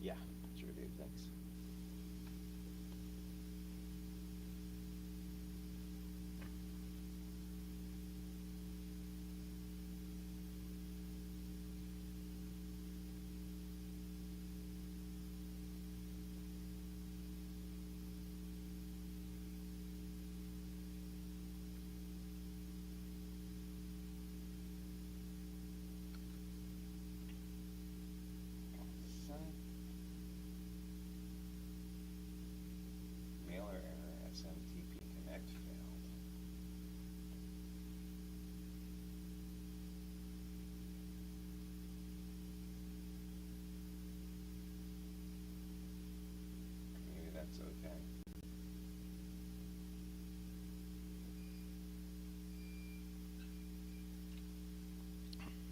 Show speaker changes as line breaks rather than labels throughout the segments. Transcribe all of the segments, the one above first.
Yeah, sure do. Thanks. Mailer error, SMTP connect failed. Maybe that's okay.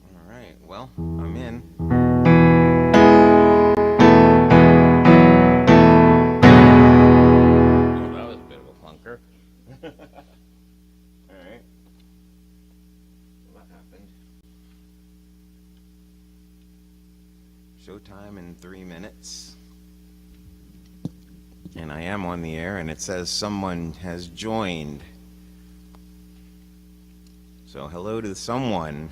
All right, well, I'm in. Oh, that was a bit of a clunker. All right. What happened? Showtime in 3 minutes. And I am on the air, and it says someone has joined. So hello to someone.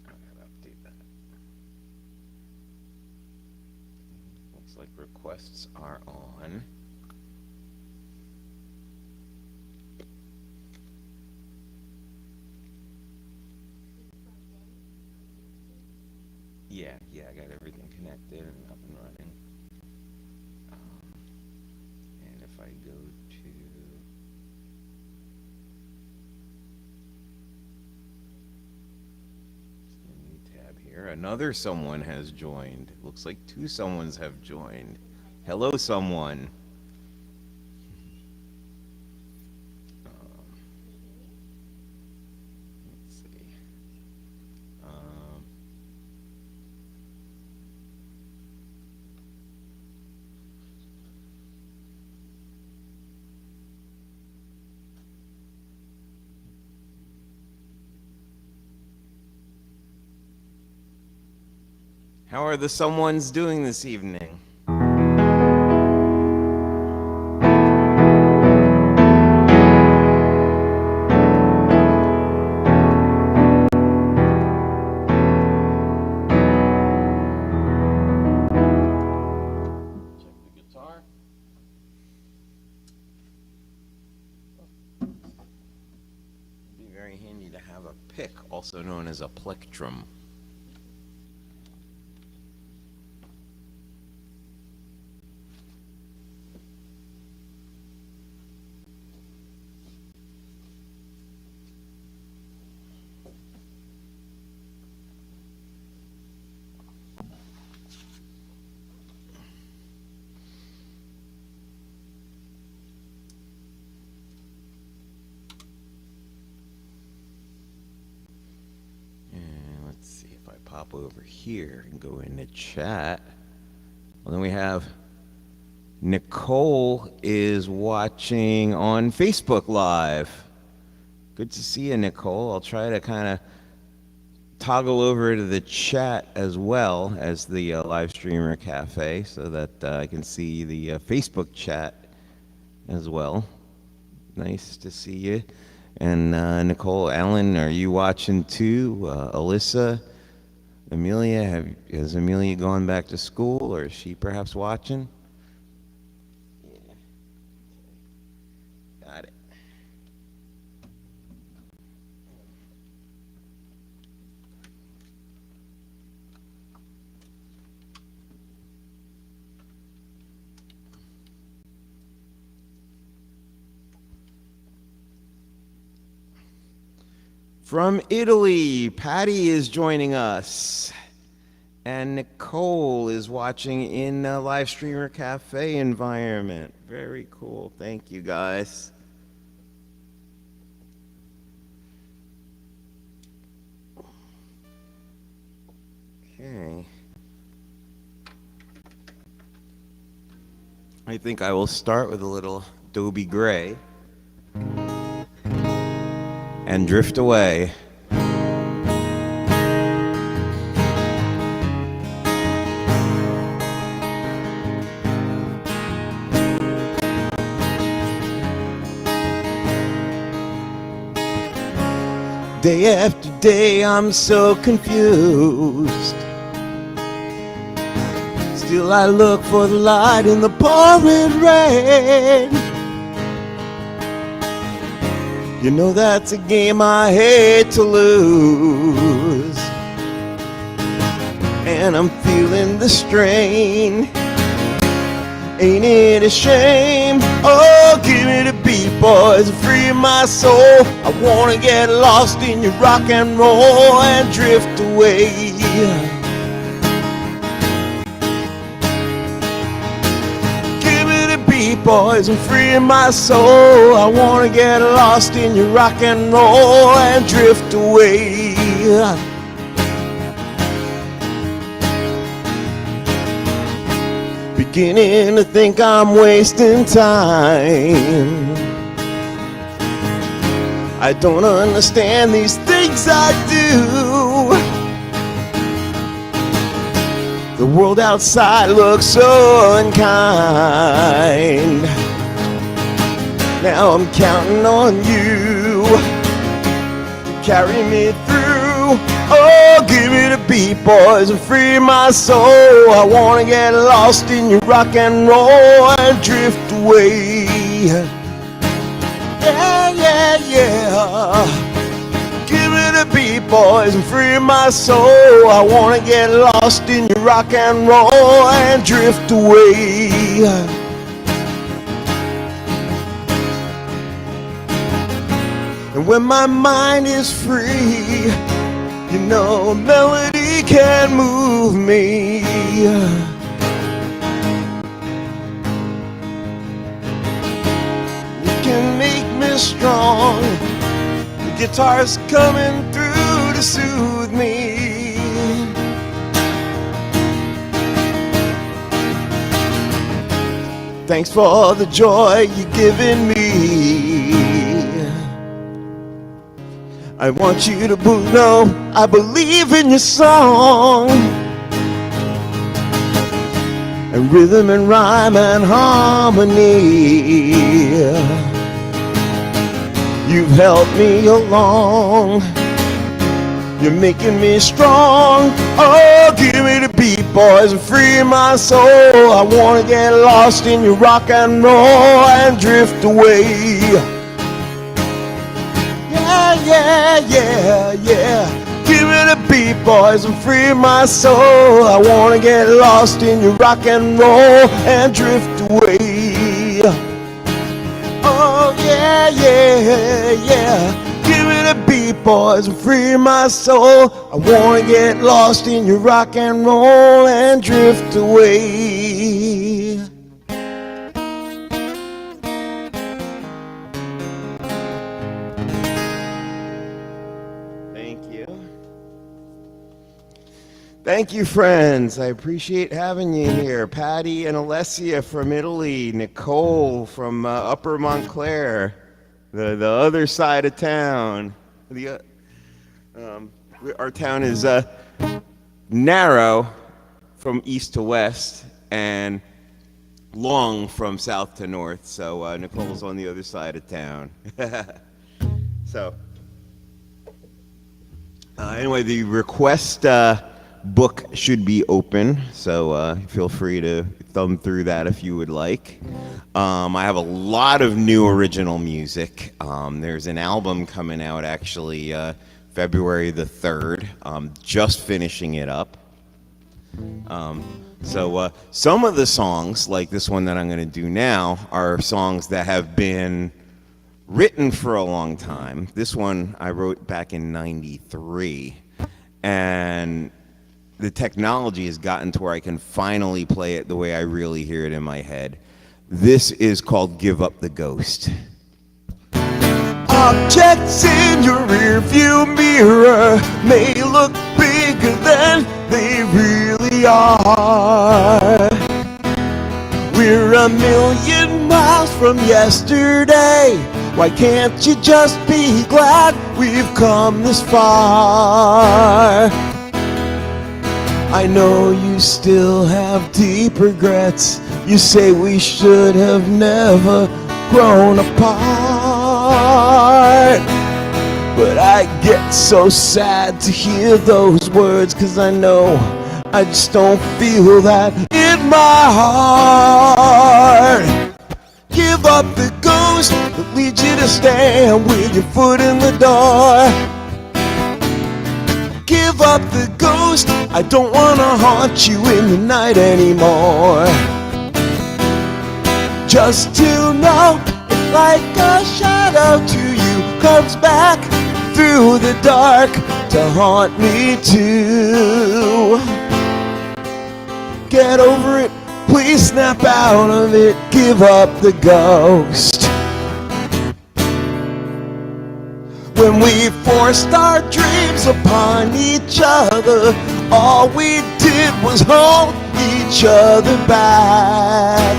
I gotta update that. Looks like requests are on. Yeah, I got everything connected and up and running. And if I go to a new tab here, another someone has joined. Looks like two someones have joined. Hello, someone. Let's see. Um, how are the someones doing this evening? Check the guitar. It'd be very handy to have a pick, also known as a plectrum. And let's see if I pop over here and go into chat. Well, then we have Nicole is watching on Facebook Live. Good to see you, Nicole. I'll try to kind of toggle over to the chat as well as the live streamer cafe so that I can see the Facebook chat as well. Nice to see you. And Nicole, Alan, are you watching too? Alyssa, Amelia, has Amelia gone back to school, or is she perhaps watching? Yeah. Got it. From Italy, Patty is joining us. And Nicole is watching in a live streamer cafe environment. Very cool. Thank you, guys. Okay. I think I will start with a little Dobie Gray and drift away. Day after day I'm so confused. Still I look for the light in the pouring rain. You know that's a game I hate to lose. And I'm feeling the strain. Ain't it a shame? Oh, give me the beat, boys, and free my soul. I wanna get lost in your rock and roll and drift away. Give me the beat, boys, and free my soul. I wanna get lost in your rock and roll and drift away. Beginning to think I'm wasting time. I don't understand these things I do. The world outside looks so unkind. Now I'm counting on you to carry me through. Oh, give me the beat, boys, and free my soul. I wanna get lost in your rock and roll and drift away. Yeah, yeah, yeah. Give me the beat, boys, and free my soul. I wanna get lost in your rock and roll and drift away. And when my mind is free, you know a melody can move me. It can make me strong. The guitar's coming through to soothe me. Thanks for all the joy you're giving me. I want you to know I believe in your song. And rhythm and rhyme and harmony. You've helped me along. You're making me strong. Oh, give me the beat, boys, and free my soul. I wanna get lost in your rock and roll and drift away. Yeah, yeah, yeah. Give me the beat, boys, and free my soul. I wanna get lost in your rock and roll and drift away. Oh, yeah, yeah, yeah. Give me the beat, boys, and free my soul. I wanna get lost in your rock and roll and drift away. Thank you, friends. I appreciate having you here. Patty and Alessia from Italy, Nicole from Upper Montclair, the other side of town. Our town is narrow from east to west and long from south to north. So Nicole's on the other side of town. So anyway, the request book should be open, so feel free to thumb through that if you would like. I have a lot of new original music. There's an album coming out actually February the 3rd. I'm just finishing it up. So some of the songs, like this one that I'm going to do now, are songs that have been written for a long time. This one I wrote back in '93, and the technology has gotten to where I can finally play it the way I really hear it in my head. This is called Give Up the Ghost. Objects in your rearview mirror may look bigger than they really are. We're a million miles from yesterday. Why can't you just be glad we've come this far? I know you still have deep regrets. You say we should have never grown apart. But I get so sad to hear those words, 'cause I know I just don't feel that in my heart. Give up the ghost that leads you to stand with your foot in the door. Give up the ghost, I don't wanna haunt you in the night anymore. Just to know it's like a shadow to you comes back through the dark to haunt me too. Get over it, please snap out of it, give up the ghost. When we forced our dreams upon each other, all we did was hold each other back.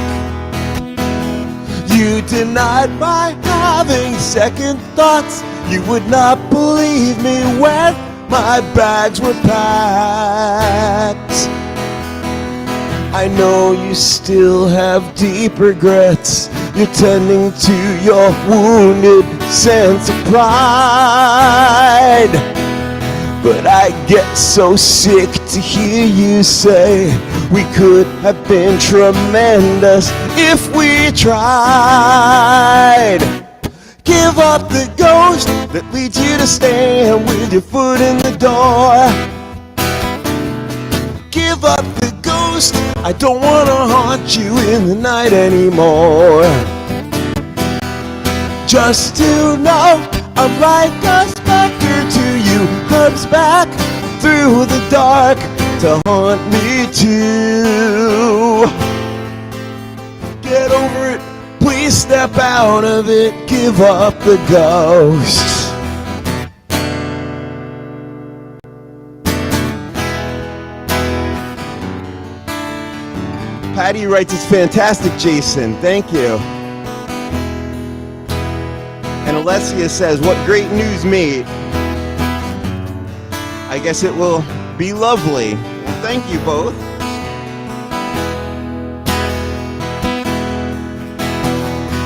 You denied my having second thoughts. You would not believe me when my bags were packed. I know you still have deep regrets. You're tending to your wounded sense of pride. But I get so sick to hear you say we could have been tremendous if we tried. Give up the ghost that leads you to stand with your foot in the door. Give up the ghost, I don't wanna haunt you in the night anymore. Just to know I'm like a specter to you, comes back through the dark to haunt me too. Get over it, please step out of it, give up the ghost. Patty writes, it's fantastic, Jason. Thank you. And Alessia says, what great news, mate. I guess it will be lovely. Well, thank you both.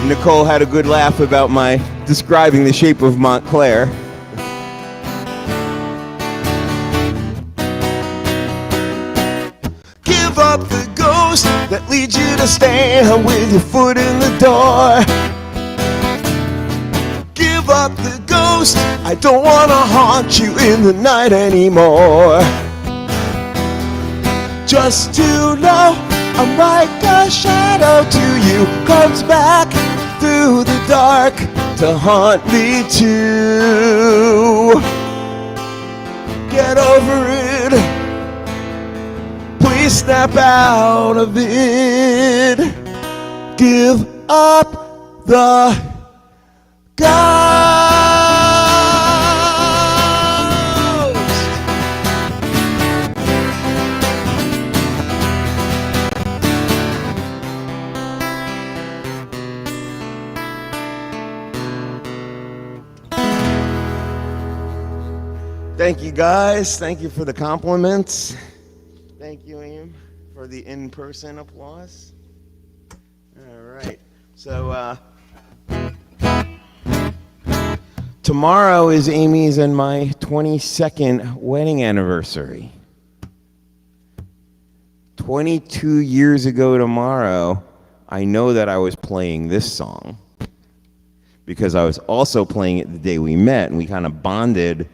Nicole had a good laugh about my describing the shape of Montclair. Give up the ghost that leads you to stand with your foot in the door. Give up the ghost, I don't wanna haunt you in the night anymore. Just to know I'm like a shadow to you, comes back through the dark to haunt me too. Get over it, please snap out of it. Give up the ghost. Thank you, guys. Thank you for the compliments. Thank you, Ian, for the in-person applause. All right. So, tomorrow is Amy's and my 22nd wedding anniversary. 22 years ago tomorrow, I know that I was playing this song because I was also playing it the day we met, and we kind of bonded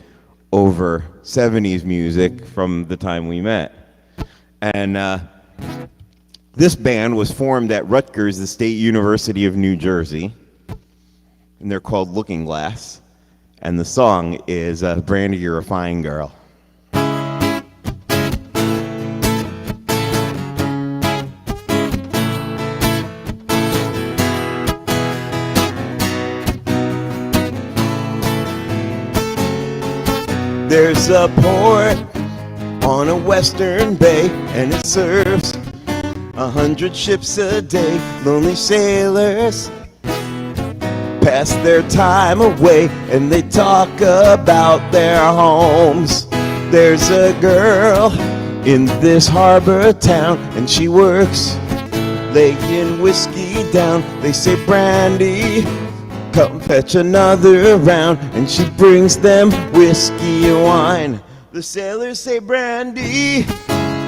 over 70s music from the time we met. And this band was formed at Rutgers, the State University of New Jersey, and they're called Looking Glass. And the song is Brandy, You're a Fine Girl. There's a port on a western bay, and it serves 100 ships a day. Lonely sailors pass their time away, and they talk about their homes. There's a girl in this harbor town, and she works laying whiskey down. They say, Brandy, come fetch another round, and she brings them whiskey and wine. The sailors say, Brandy,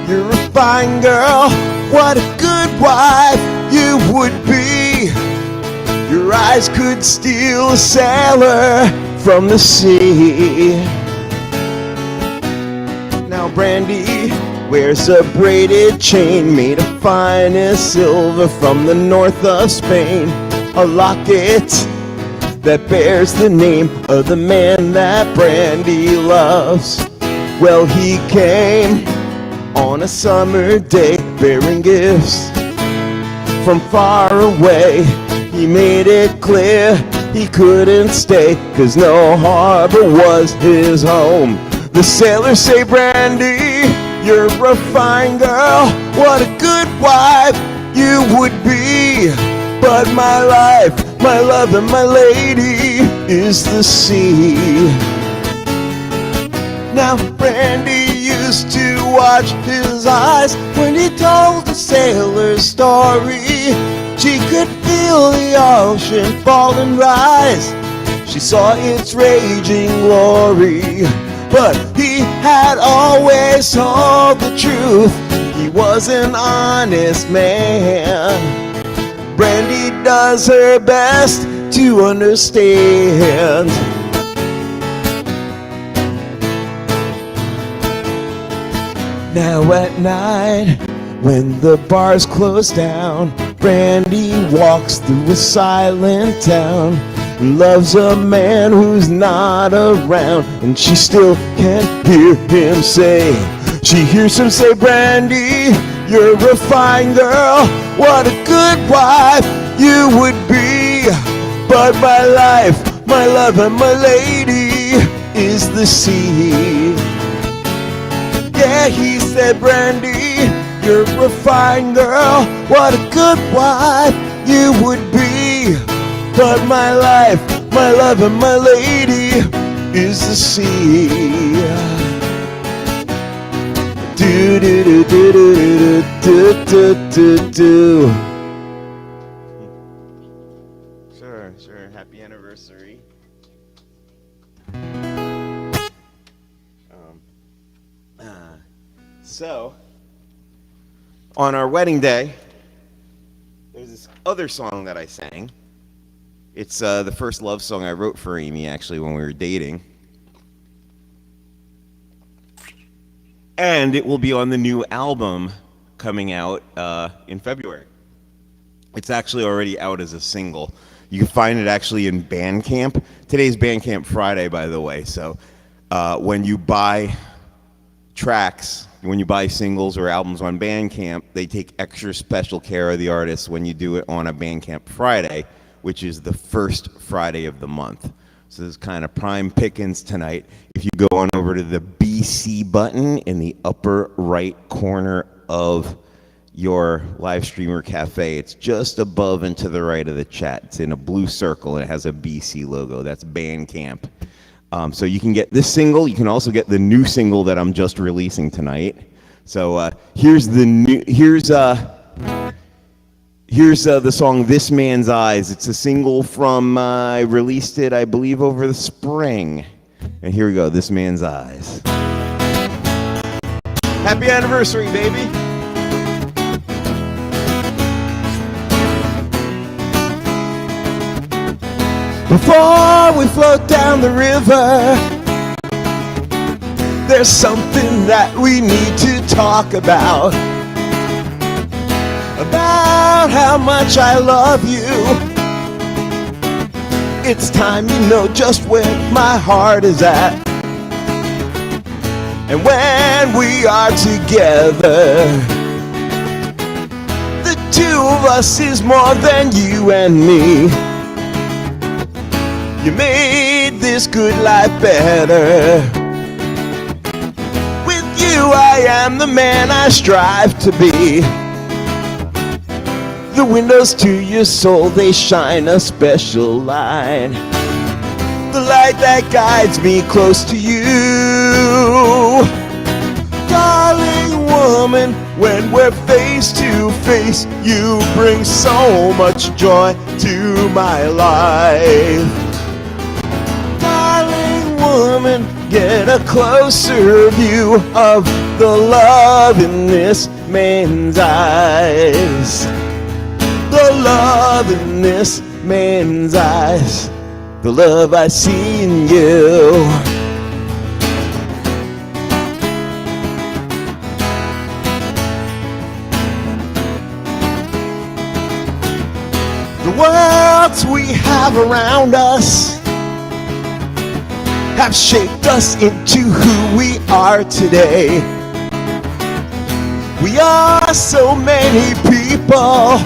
you're a fine girl, what a good wife you would be. Your eyes could steal a sailor from the sea. Now Brandy wears a braided chain made of finest silver from the north of Spain, a locket that bears the name of the man that Brandy loves. Well, he came on a summer day bearing gifts from far away. He made it clear he couldn't stay, 'cause no harbor was his home. The sailors say, Brandy, you're a fine girl, what a good wife you would be. But my life, my love, and my lady is the sea. Now Brandy used to watch his eyes when he told the sailor's story. She could feel the ocean fall and rise. She saw its raging glory. But he had always told the truth. He was an honest man. Brandy does her best to understand. Now at night, when the bars close down, Brandy walks through a silent town, loves a man who's not around, and she still can't hear him say. She hears him say, Brandy, you're a fine girl, what a good wife you would be. But my life, my love, and my lady is the sea. Yeah, he said, Brandy, you're a fine girl, what a good wife you would be. But my life, my love, and my lady is the sea. Do do do do do do do do. Sure. Happy anniversary. So, on our wedding day, there's this other song that I sang. It's the first love song I wrote for Amy, actually, when we were dating. And it will be on the new album coming out in February. It's actually already out as a single. You can find it actually in Bandcamp. Today's Bandcamp Friday, by the way. So when you buy tracks, when you buy singles or albums on Bandcamp, they take extra special care of the artists when you do it on a Bandcamp Friday, which is the first Friday of the month. So this is kind of prime pickings tonight. If you go on over to the BC button in the upper right corner of your live streamer cafe, it's just above and to the right of the chat. It's in a blue circle and it has a BC logo. That's Bandcamp. So you can get this single. You can also get the new single that I'm just releasing tonight. So here's the song "This Man's Eyes." It's a single from I released it, I believe, over the spring. And here we go, "This Man's Eyes." Happy anniversary, baby. Before we float down the river, there's something that we need to talk about how much I love you. It's time you know just where my heart is at. And when we are together, the two of us is more than you and me. You made this good life better. I am the man I strive to be. The windows to your soul, they shine a special light. The light that guides me close to you. Darling woman, when we're face to face, you bring so much joy to my life. Darling woman, get a closer view of the love in this man's eyes. The love in this man's eyes. The love I see in you. The worlds we have around us have shaped us into who we are today. We are so many people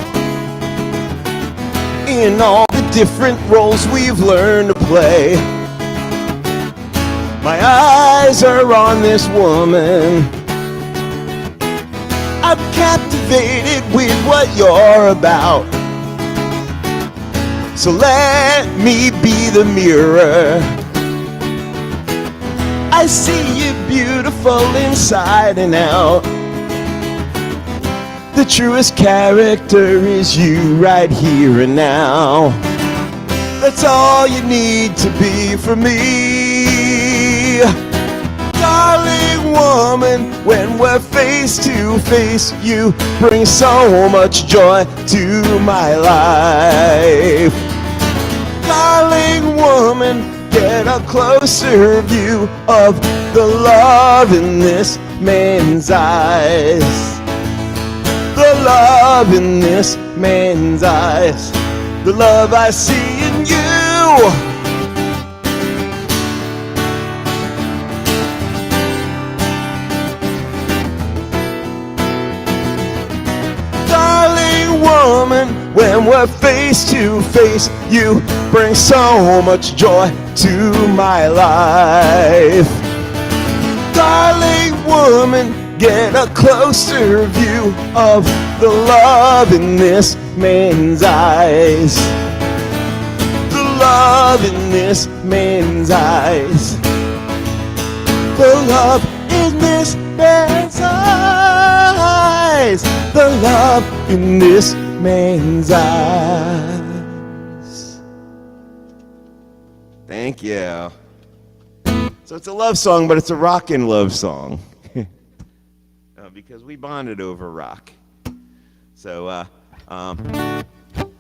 in all the different roles we've learned to play. My eyes are on this woman. I'm captivated with what you're about. So let me be the mirror. I see you beautiful inside and out. The truest character is you right here and now. That's all you need to be for me. Darling woman, when we're face to face, you bring so much joy to my life. Darling woman, get a closer view of the love in this man's eyes. The love in this man's eyes. The love I see in you. Darling woman, when we're face to face, you bring so much joy to my life. Darling woman, get a closer view of the love in this man's eyes. The love in this man's eyes. The love in this man's eyes. The love in this man's eyes. Thank you. So it's a love song, but it's a rockin' love song. Because we bonded over rock. So,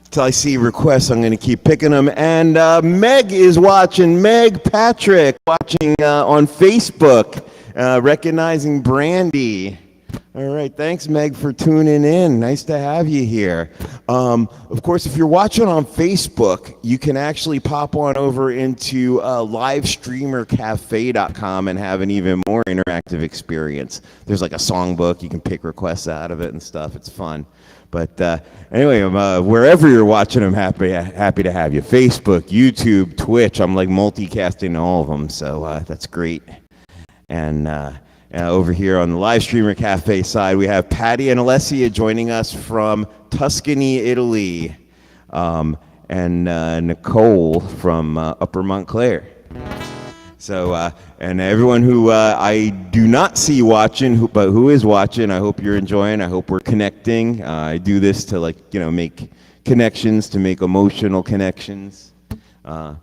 till I see requests, I'm going to keep picking them. And Meg is watching. Meg Patrick watching on Facebook, recognizing Brandy. All right, thanks, Meg, for tuning in. Nice to have you here. Of course, if you're watching on Facebook, you can actually pop on over into livestreamercafe.com and have an even more interactive experience. There's like a songbook. You can pick requests out of it and stuff. It's fun. But anyway, wherever you're watching, I'm happy to have you. Facebook, YouTube, Twitch. I'm like multicasting all of them, so that's great. And over here on the Live Streamer Cafe side, we have Patty and Alessia joining us from Tuscany, Italy, and Nicole from Upper Montclair. So, and everyone who I do not see watching, but who is watching, I hope you're enjoying. I hope we're connecting. I do this to make connections, to make emotional connections. I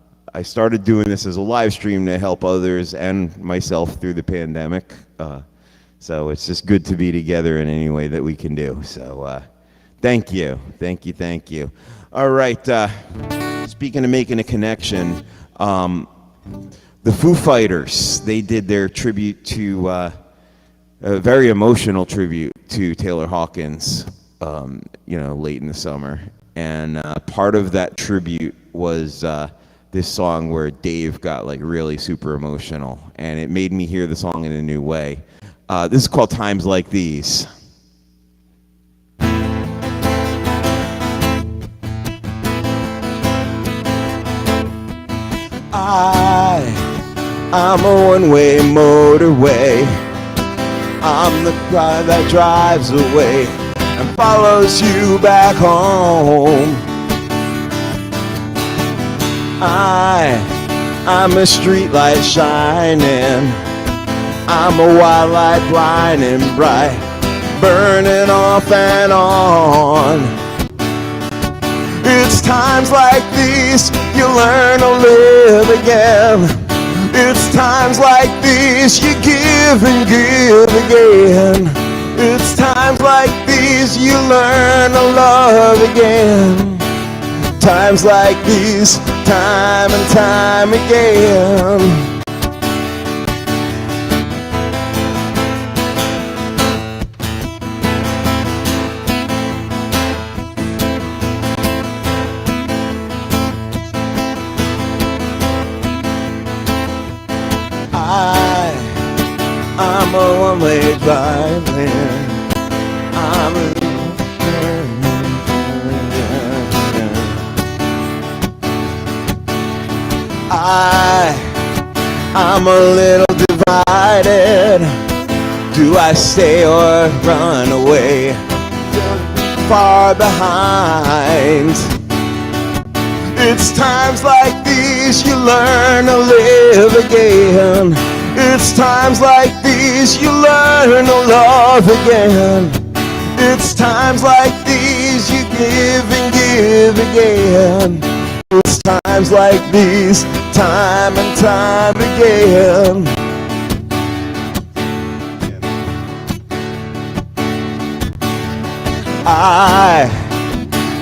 started doing this as a live stream to help others and myself through the pandemic. So it's just good to be together in any way that we can do. So thank you. Thank you. Thank you. All right. Speaking of making a connection, the Foo Fighters, they did their tribute to, a very emotional tribute to Taylor Hawkins, late in the summer. And part of that tribute was this song where Dave got really super emotional, and it made me hear the song in a new way. This is called Times Like These. I'm a one-way motorway, I'm the car that drives away and follows you back home. I'm a street light shining. I'm a wild light blinding bright, burning off and on. It's times like these you learn to live again. It's times like these you give and give again. It's times like these you learn to love again. Times like these, time and time again. I'm a one-way violin. I'm a little divided. Do I stay or run away? Far behind. It's times like these you learn to live again. It's times like these you learn to love again. It's times like these you give and give again. It's times like these, time and time again.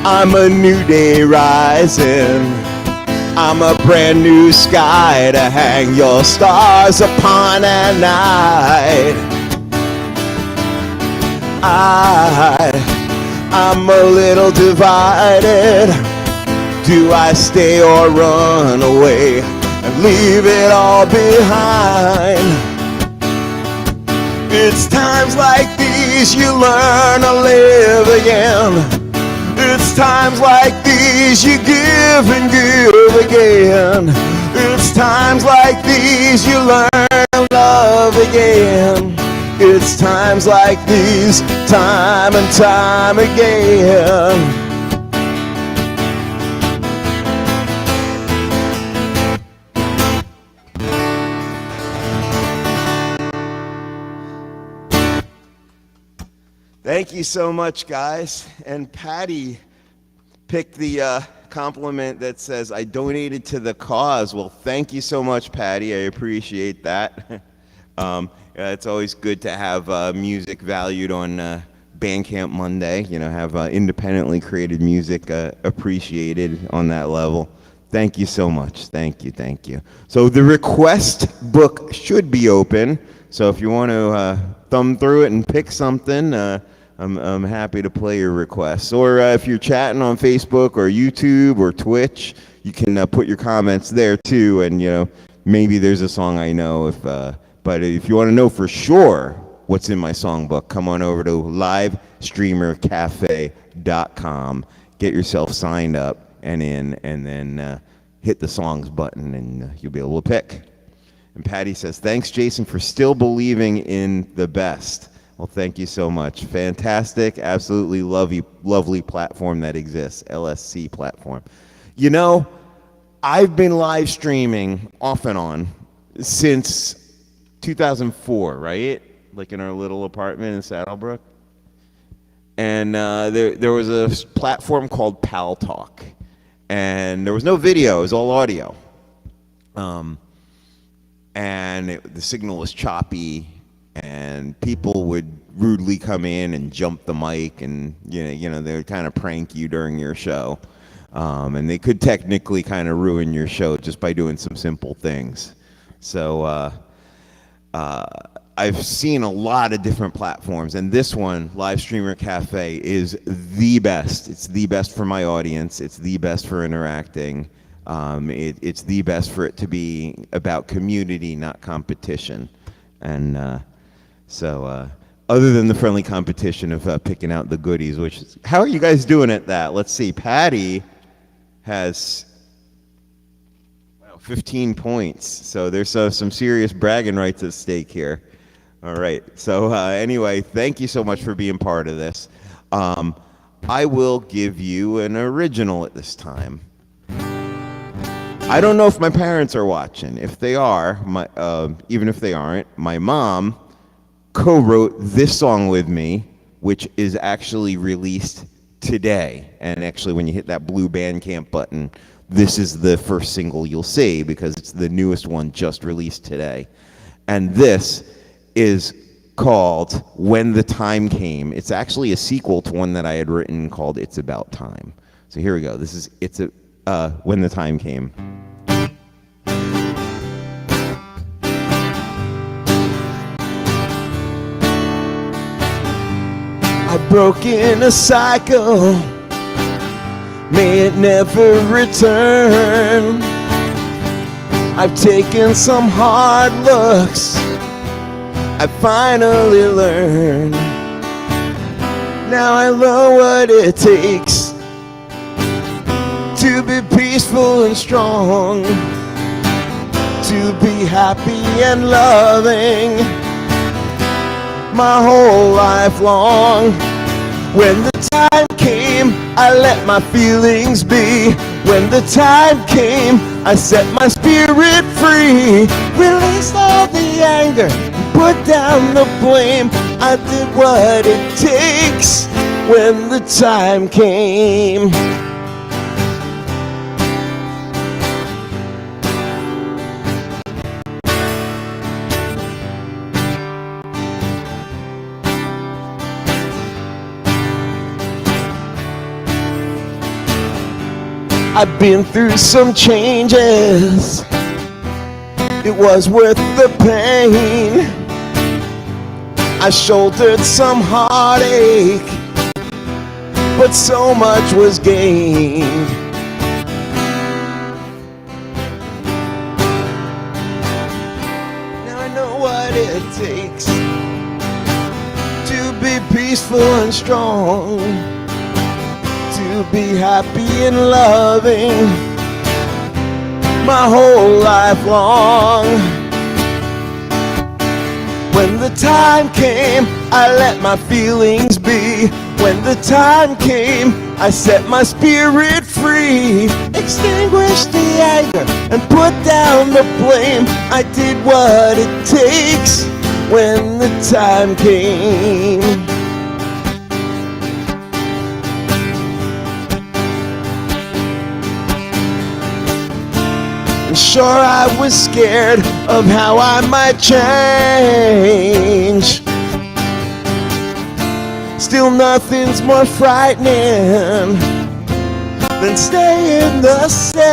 I'm a new day rising. I'm a brand new sky to hang your stars upon at night. I'm a little divided. Do I stay or run away and leave it all behind? It's times like these you learn to live again. It's times like these you give and give again. It's times like these you learn to love again. It's times like these, time and time again. Thank you so much, guys. And Patty picked the compliment that says, I donated to the cause. Well, thank you so much, Patty. I appreciate that. It's always good to have music valued on Bandcamp Monday, you know, have independently created music appreciated on that level. Thank you so much. Thank you, thank you. So the request book should be open. So if you want to thumb through it and pick something, I'm happy to play your requests. Or if you're chatting on Facebook or YouTube or Twitch, you can put your comments there too. And you know, maybe there's a song I know. But if you want to know for sure what's in my songbook, come on over to livestreamercafe.com. Get yourself signed up and in, and then hit the songs button, and you'll be able to pick. And Patty says, thanks, Jason, for still believing in the best. Well, thank you so much. Fantastic, absolutely lovely platform that exists, LSC platform. You know, I've been live streaming off and on since 2004, right? Like in our little apartment in Saddlebrook. And there was a platform called Pal Talk. And there was no video, it was all audio. And the signal was choppy, and people would rudely come in and jump the mic, and you know they would kind of prank you during your show, and they could technically kind of ruin your show just by doing some simple things. So I've seen a lot of different platforms, and this one, Live Streamer Cafe, is the best. It's the best for my audience. It's the best for interacting. It's the best for it to be about community, not competition. And so other than the friendly competition of picking out the goodies, which is, how are you guys doing at that? Let's see. Patty has 15 points. So there's some serious bragging rights at stake here. All right. So anyway, thank you so much for being part of this. I will give you an original at this time. I don't know if my parents are watching. If they are, even if they aren't, my mom co-wrote this song with me, which is actually released today. And actually, when you hit that blue Bandcamp button, this is the first single you'll see because it's the newest one just released today. And this is called When the Time Came. It's actually a sequel to one that I had written called It's About Time. So here we go. This is When the Time Came. I've broken a cycle, may it never return. I've taken some hard looks, I finally learned. Now I know what it takes to be peaceful and strong, to be happy and loving my whole life long. When the time came, I let my feelings be. When the time came, I set my spirit free. Released all the anger, put down the blame. I did what it takes when the time came. I've been through some changes, it was worth the pain. I shouldered some heartache, but so much was gained. Now I know what it takes to be peaceful and strong, to be happy and loving my whole life long. When the time came, I let my feelings be. When the time came, I set my spirit free. Extinguished the anger and put down the blame. I did what it takes when the time came. Sure, I was scared of how I might change. Still, nothing's more frightening than staying the same.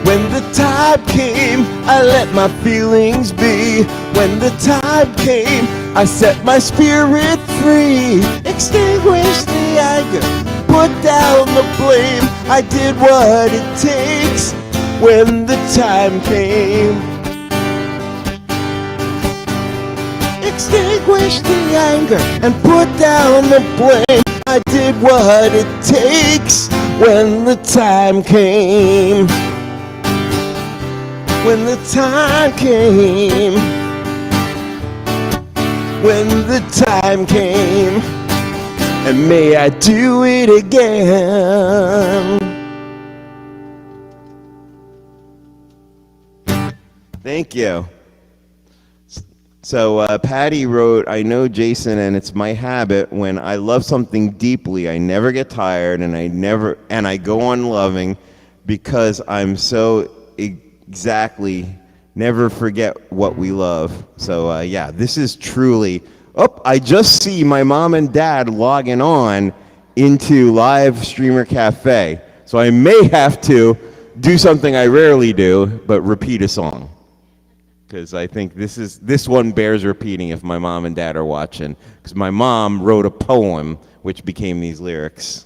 When the time came, I let my feelings be. When the time came, I set my spirit free. Extinguished the anger, put down the blame. I did what it takes when the time came. Extinguish the anger and put down the blame. I did what it takes when the time came. When the time came. When the time came. And may I do it again. Thank you. So Patty wrote, I know Jason, and it's my habit when I love something deeply, I never get tired, and I go on loving because I'm so exactly never forget what we love. So yeah, this is truly. Oh, I just see my mom and dad logging on into Live Streamer Cafe. So I may have to do something I rarely do, but repeat a song. Because I think this one bears repeating if my mom and dad are watching. Because my mom wrote a poem which became these lyrics.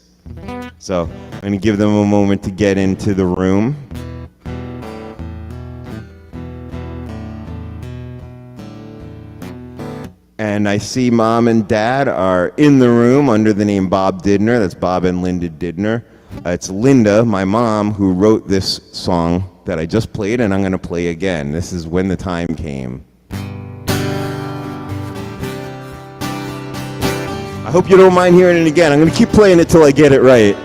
So I'm going to give them a moment to get into the room. And I see mom and dad are in the room under the name Bob Didner. That's Bob and Linda Didner. It's Linda, my mom, who wrote this song. that I just played and I'm going to play again. This is When the Time Came. I hope you don't mind hearing it again. I'm going to keep playing it till I get it right.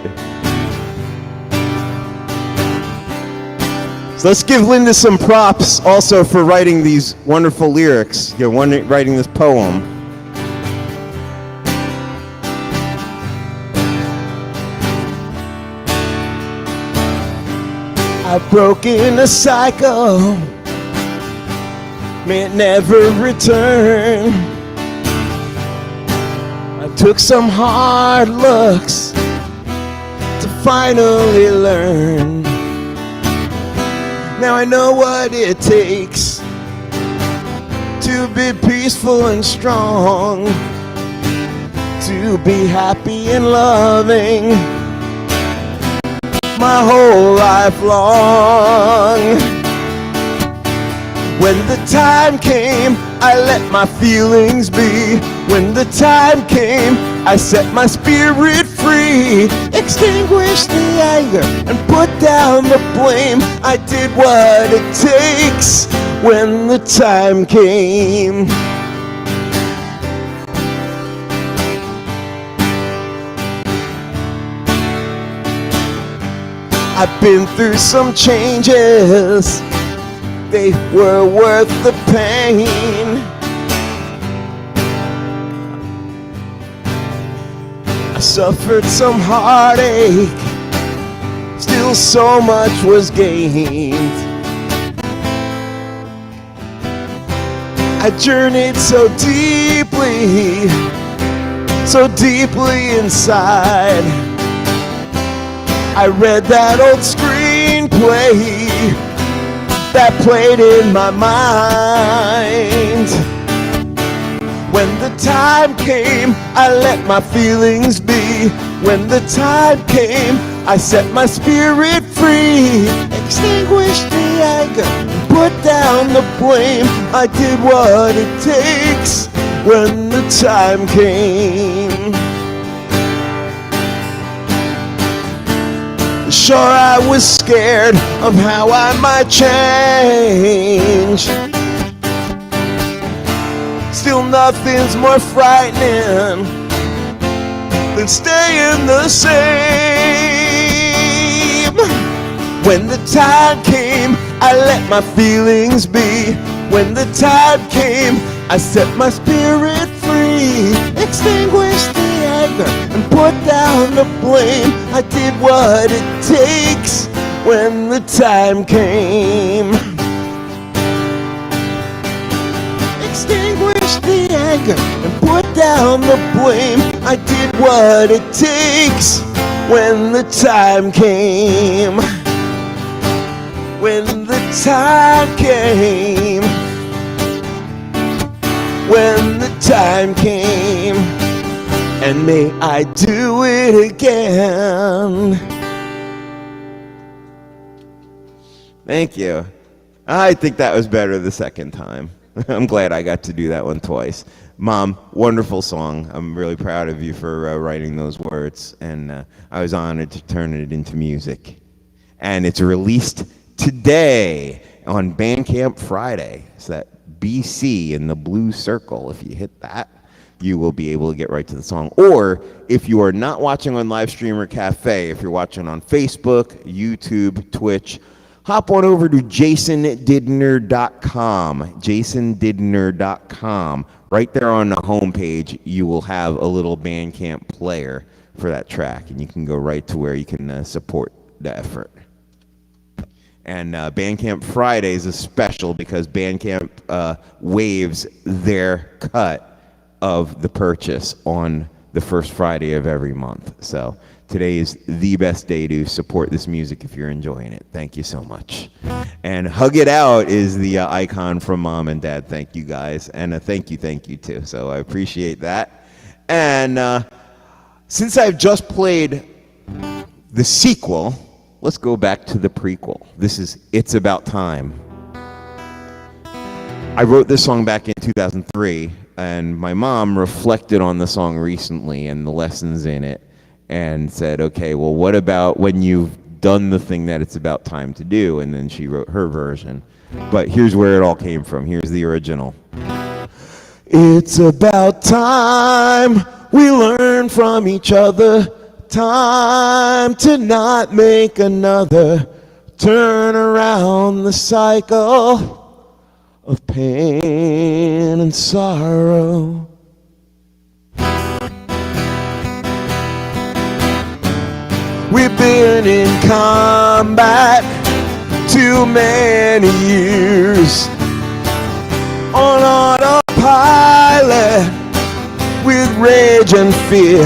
So let's give Linda some props also for writing these wonderful lyrics, writing this poem. I've broken a cycle, may it never return. I took some hard looks to finally learn. Now I know what it takes to be peaceful and strong, to be happy and loving my whole life long. When the time came, I let my feelings be. When the time came, I set my spirit free. Extinguished the anger and put down the blame. I did what it takes when the time came. I've been through some changes, they were worth the pain. I suffered some heartache, still so much was gained. I journeyed so deeply inside. I read that old screenplay that played in my mind. When the time came, I let my feelings be. When the time came, I set my spirit free. Extinguished the anger, put down the blame. I did what it takes when the time came. Sure, I was scared of how I might change. Still, nothing's more frightening than staying the same. When the time came, I let my feelings be. When the time came, I set my spirit free. Extinguished the anger and put down the blame. I did what it takes when the time came. Extinguished the anger and put down the blame. I did what it takes when the time came. When the time came. When the time came. And may I do it again. Thank you. I think that was better the second time. I'm glad I got to do that one twice. Mom, wonderful song. I'm really proud of you for writing those words. And I was honored to turn it into music. And it's released today on Bandcamp Friday. It's that BC in the blue circle. If you hit that, you will be able to get right to the song. Or if you are not watching on Livestreamer Cafe, if you're watching on Facebook, YouTube, Twitch, hop on over to jasondidner.com, jasondidner.com. Right there on the homepage, you will have a little Bandcamp player for that track, and you can go right to where you can support the effort. And Bandcamp Fridays is special because Bandcamp waives their cut of the purchase on the first Friday of every month. So today is the best day to support this music if you're enjoying it. Thank you so much. And Hug It Out is the icon from Mom and Dad. Thank you guys. And thank you too. So I appreciate that. And since I've just played the sequel, let's go back to the prequel. This is It's About Time. I wrote this song back in 2003, and my mom reflected on the song recently and the lessons in it and said, okay, well, what about when you've done the thing that it's about time to do, and then she wrote her version. But here's where it all came from. Here's the original. It's about time we learn from each other. Time to not make another turn around the cycle of pain and sorrow. We've been in combat too many years, on autopilot with rage and fear.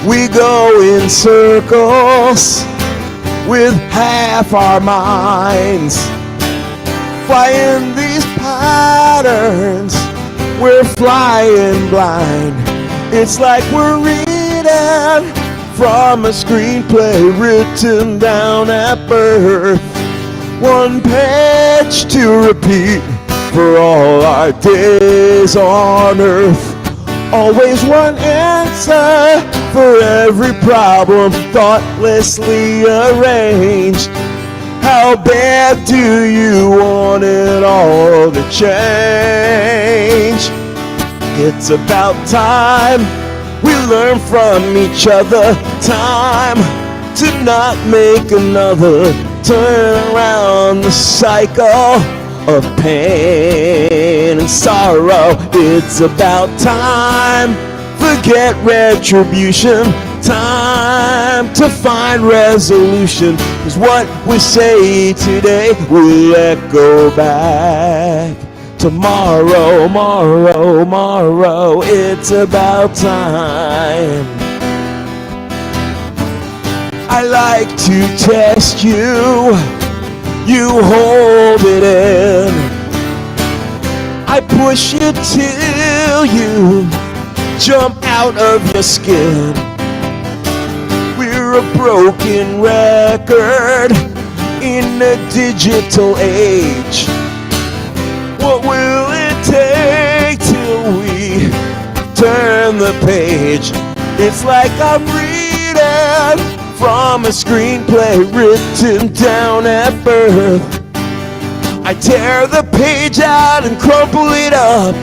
We go in circles with half our minds, flying these patterns, we're flying blind. It's like we're reading from a screenplay written down at birth, one page to repeat for all our days on earth. Always one answer for every problem, thoughtlessly arranged. How bad do you want it all to change? It's about time we learn from each other. Time to not make another turn around the cycle of pain and sorrow. It's about time, forget retribution. Time to find resolution, 'cause what we say today will echo back tomorrow, tomorrow. It's about time. I like to test you, you hold it in. I push it till you jump out of your skin. We're a broken record in a digital age. What will it take till we turn the page? It's like I'm reading from a screenplay written down at birth. I tear the page out and crumple it up.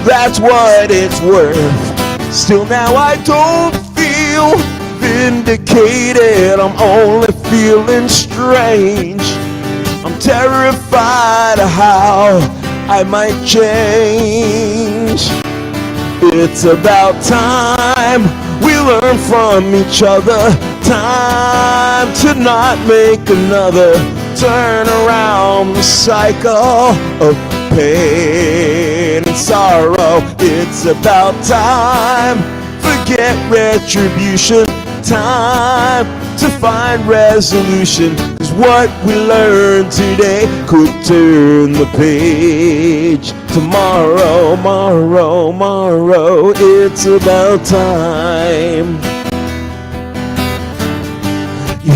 That's what it's worth. Still now I don't feel vindicated. I'm only feeling strange. I'm terrified of how I might change. It's about time we learn from each other. Time to not make another turn around the cycle of pain and sorrow. It's about time, forget retribution. Time to find resolution, 'cause what we learn today could turn the page tomorrow, tomorrow. It's about time. Yeah.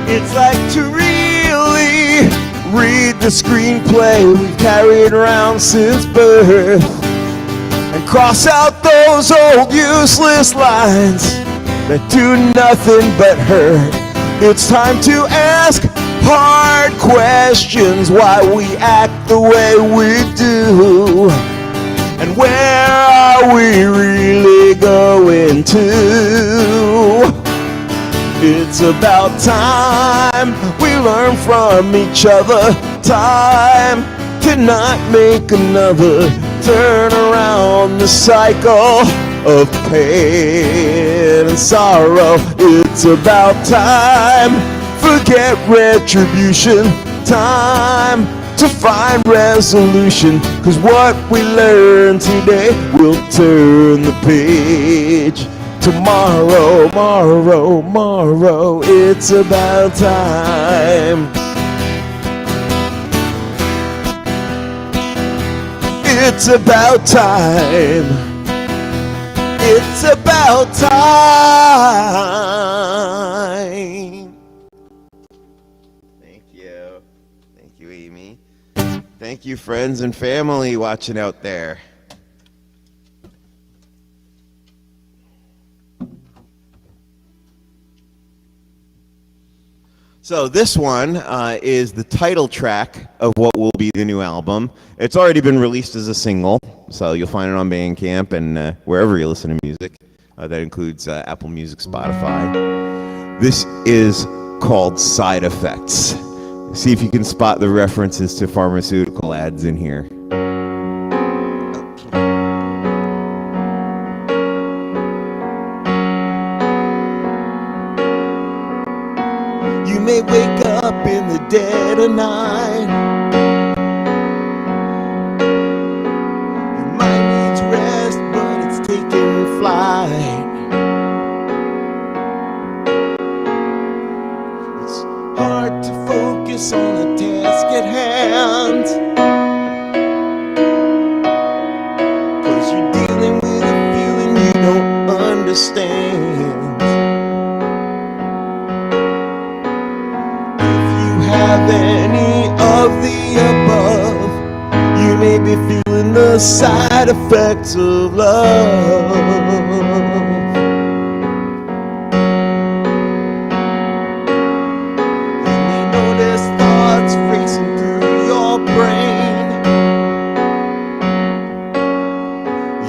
It's like to really read the screenplay we've carried around since birth, and cross out those old useless lines that do nothing but hurt. It's time to ask hard questions, why we act the way we do, and where are we really going to? It's about time we learn from each other. Time to not make another turn around the cycle of pain and sorrow. It's about time, forget retribution. Time to find resolution, 'cause what we learn today will turn the page tomorrow, tomorrow. It's about time. It's about time. It's about time. Thank you. Thank you, friends and family watching out there. So this one is the title track of what will be the new album. It's already been released as a single, so you'll find it on Bandcamp and wherever you listen to music. That includes Apple Music, Spotify. This is called Side Effects. See if you can spot the references to pharmaceutical ads in here. You may wake up in the dead of night. Your mind needs rest, but it's taking flight. It's hard to focus on the task at hand, 'cause you're dealing with a feeling you don't understand. Have any of the above, you may be feeling the side effects of love. You may notice thoughts racing through your brain.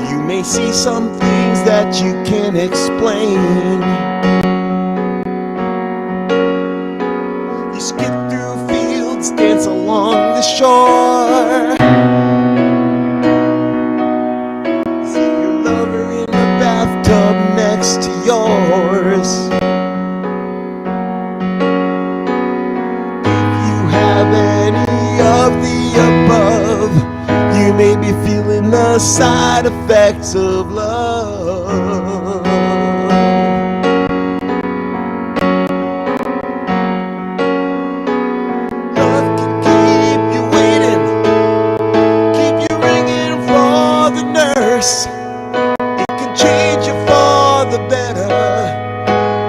You may see some things that you can't explain. You skip through fields, dance along the shore. See your lover in the bathtub next to yours. If you have any of the above, you may be feeling the side effects of love. It can change you for the better,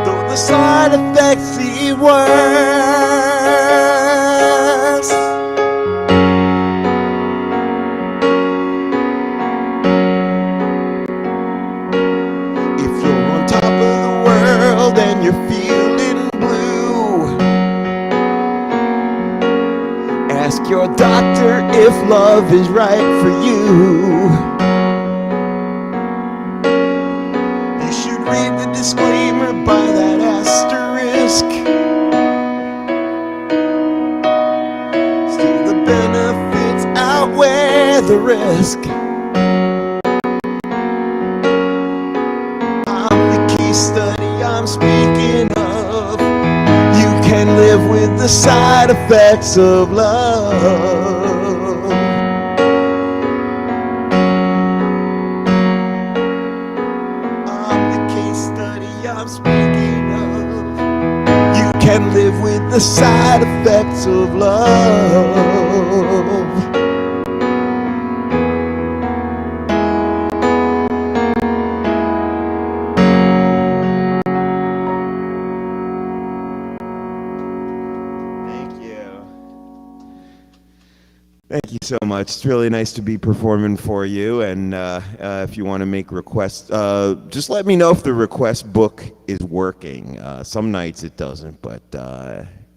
though the side effects seem worse. If you're on top of the world and you're feeling blue, ask your doctor if love is right for you. Read the disclaimer by that asterisk. Still the benefits outweigh the risk. I'm the case study I'm speaking of. You can live with the side effects of love. I'm speaking of. You can live with the side effects of love. Thank you. Thank you so much. It's really nice to be performing for you. And if you want to make requests, just let me know if the request book is working. Some nights it doesn't, but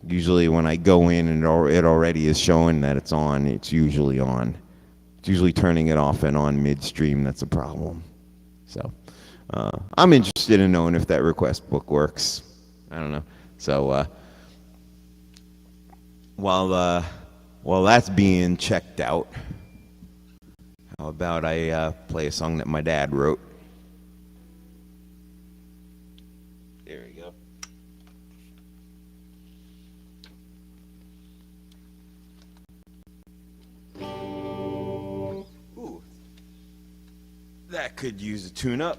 usually when I go in and it already is showing that it's on, it's usually on. It's usually turning it off and on midstream that's a problem. So I'm interested in knowing if that request book works. I don't know. So while that's being checked out, how about I play a song that my dad wrote? There we go. Ooh, that could use a tune-up.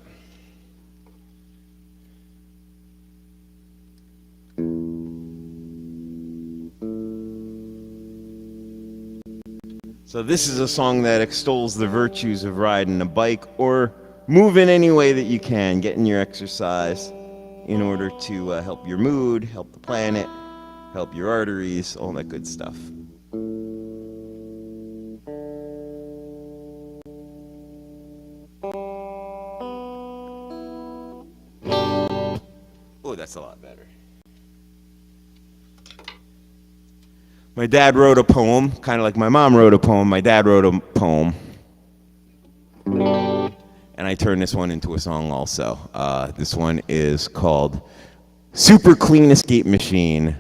So this is a song that extols the virtues of riding a bike or moving any way that you can, getting your exercise in order to help your mood, help the planet, help your arteries, all that good stuff. Oh, that's a lot better. My dad wrote a poem, kind of like my mom wrote a poem. My dad wrote a poem. And I turned this one into a song also. This one is called Super Clean Escape Machine.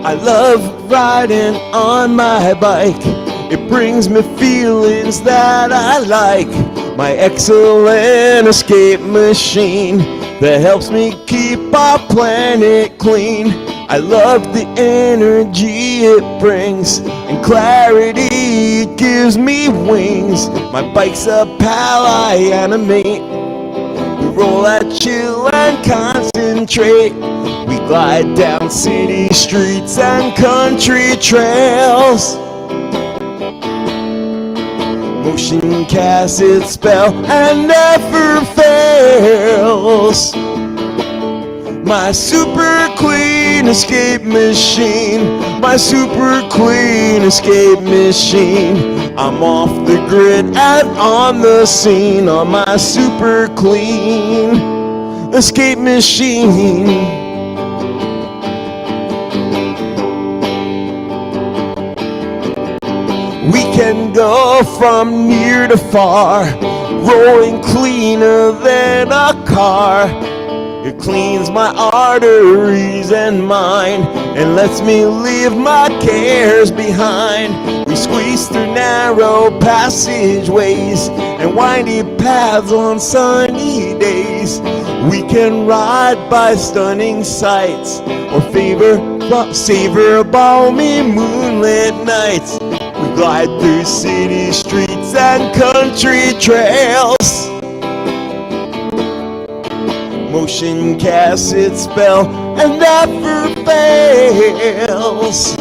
I love riding on my bike. It brings me feelings that I like. My excellent escape machine that helps me keep our planet clean. I love the energy it brings and clarity it gives me wings. My bike's a pal I animate. We roll out, chill and concentrate. We glide down city streets and country trails. Motion casts its spell and never fails. My super clean escape machine, my super clean escape machine. I'm off the grid and on the scene on my super clean escape machine. We can go from near to far, rolling cleaner than a car. It cleans my arteries and mind and lets me leave my cares behind. We squeeze through narrow passageways and windy paths on sunny days. We can ride by stunning sights or savor balmy moonlit nights. We glide through city streets and country trails. Motion casts its spell and never fails.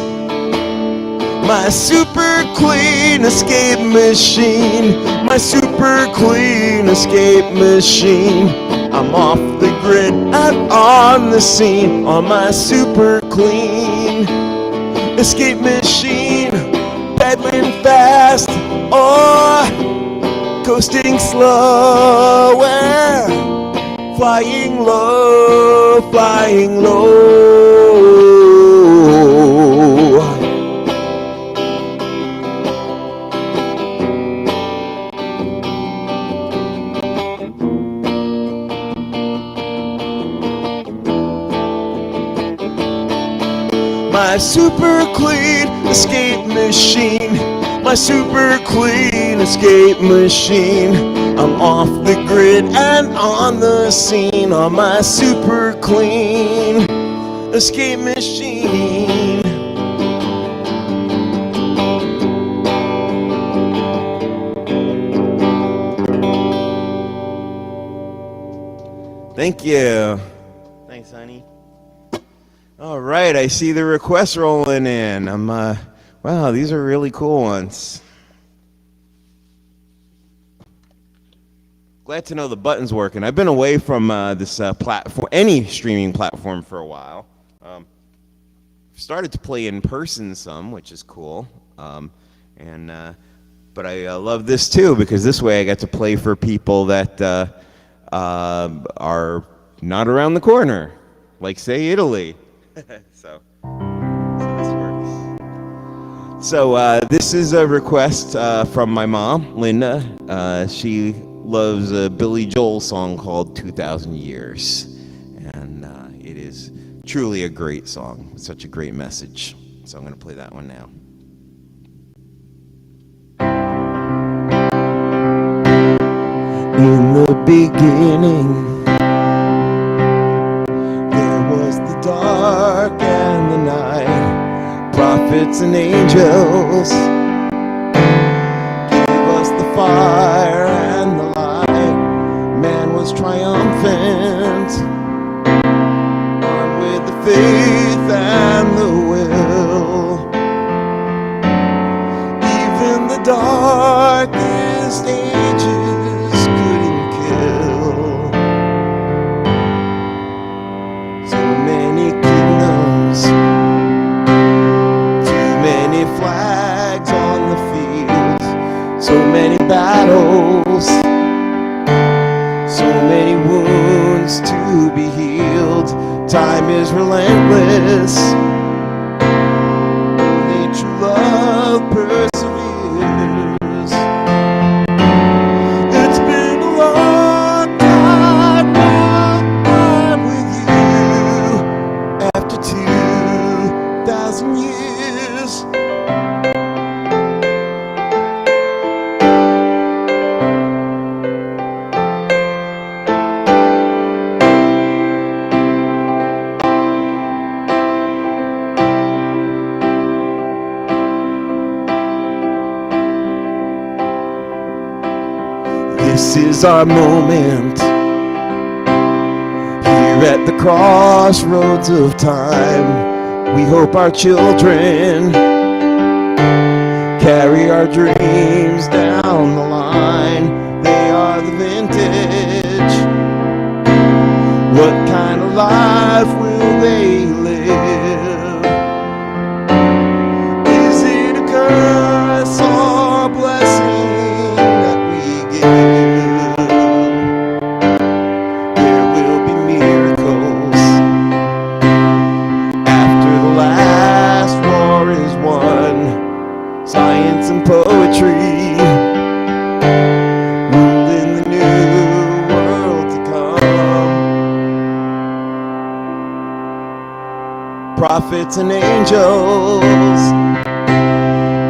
My super clean escape machine, my super clean escape machine. I'm off the grid and on the scene on my super clean escape machine. Pedaling fast or coasting slow. Flying low, flying low. My super clean escape machine, my super clean escape machine. I'm off the grid and on the scene on my super clean escape machine. Thank you. Thanks, honey. All right, I see the requests rolling in. Wow, these are really cool ones. Glad to know the button's working. I've been away from this platform, any streaming platform, for a while. Started to play in person some, which is cool. But I love this too, because this way I get to play for people that are not around the corner, like say Italy. So this works. So this is a request from my mom, Linda. She loves a Billy Joel song called 2,000 Years. And it is truly a great song. It's such a great message. So I'm going to play that one now. In the beginning, there was the dark and the night. Prophets and angels gave us the fire and the light. Man was triumphant, armed with the faith and the will. Even the darkest ages couldn't kill. So many kingdoms, too many flags on the field. So many battles, so many wounds to be healed. Time is relentless. The true love perseveres. It's been a long time I'm with you after 2,000 years. This is our moment, here at the crossroads of time. We hope our children carry our dreams down the line. They are the vintage. What kind of life will they live? Is it a curse or a blessing that we give? Science and poetry ruling the new world to come. Prophets and angels